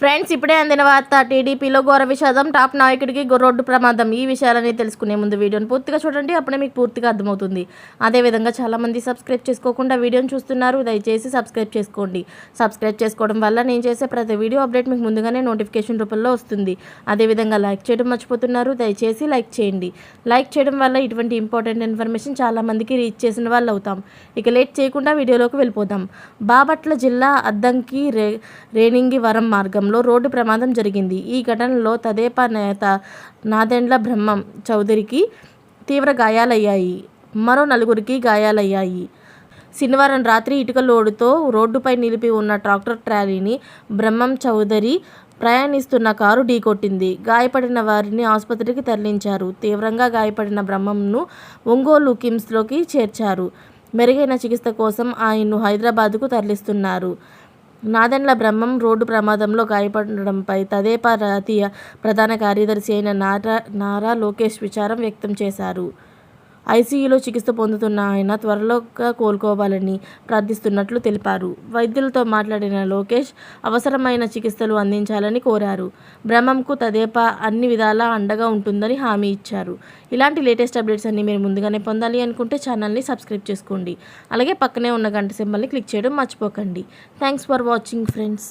Friends, ఇప్పుడే అందిన వార్త. టీడీపీలో ఘోర విషాదం, టాప్ నాయకుడికి రోడ్డు ప్రమాదం. ఈ విషయాలని తెలుసుకునే ముందు వీడియోని పూర్తిగా చూడండి, అప్పుడే మీకు పూర్తిగా అర్థమవుతుంది. అదేవిధంగా చాలామంది సబ్స్క్రైబ్ చేసుకోకుండా వీడియోని చూస్తున్నారు. దయచేసి సబ్స్క్రైబ్ చేసుకోండి. సబ్స్క్రైబ్ చేసుకోవడం వల్ల నేను చేసే ప్రతి వీడియో అప్డేట్ మీకు ముందుగానే నోటిఫికేషన్ రూపంలో వస్తుంది. అదేవిధంగా లైక్ చేయడం మర్చిపోతున్నారు. దయచేసి లైక్ చేయండి. లైక్ చేయడం వల్ల ఇటువంటి ఇంపార్టెంట్ ఇన్ఫర్మేషన్ చాలామందికి రీచ్ చేసిన వాళ్ళు అవుతాం. ఇక లేట్ చేయకుండా వీడియోలోకి వెళ్ళిపోదాం. బాపట్ల జిల్లా అద్దంకి రేణింగివరం మార్గం రోడ్డు ప్రమాదం జరిగింది. ఈ ఘటనలో తెదేపా నేత నాదెండ్ల బ్రహ్మం చౌదరికి తీవ్ర గాయాలయ్యాయి. మరో నలుగురికి గాయాలయ్యాయి. శనివారం రాత్రి ఇటుక లోడుతో రోడ్డుపై నిలిపి ఉన్న ట్రాక్టర్ ట్రాలీని బ్రహ్మం చౌదరి ప్రయాణిస్తున్న కారు ఢీకొట్టింది. గాయపడిన వారిని ఆసుపత్రికి తరలించారు. తీవ్రంగా గాయపడిన బ్రహ్మంను ఒంగోలు కిమ్స్లోకి చేర్చారు. మెరుగైన చికిత్స కోసం ఆయన్ను హైదరాబాద్కు తరలిస్తున్నారు. నాదెండ్ల బ్రహ్మం రోడ్డు ప్రమాదంలో గాయపడడంపై తెదేపా జాతీయ ప్రధాన కార్యదర్శి అయిన నారా లోకేష్ విచారం వ్యక్తం చేశారు. ఐసీయూలో చికిత్స పొందుతున్న ఆయన త్వరలోగా కోలుకోవాలని ప్రార్థిస్తున్నట్లు తెలిపారు. వైద్యులతో మాట్లాడిన లోకేష్ అవసరమైన చికిత్సలు అందించాలని కోరారు. బ్రహ్మంకు తెదేపా అన్ని విధాలా అండగా ఉంటుందని హామీ ఇచ్చారు. ఇలాంటి లేటెస్ట్ అప్డేట్స్ అన్ని మీరు ముందుగానే పొందాలి అనుకుంటే ఛానల్ని సబ్స్క్రైబ్ చేసుకోండి. అలాగే పక్కనే ఉన్న గంట సింబల్ని క్లిక్ చేయడం మర్చిపోకండి. Thanks for watching friends.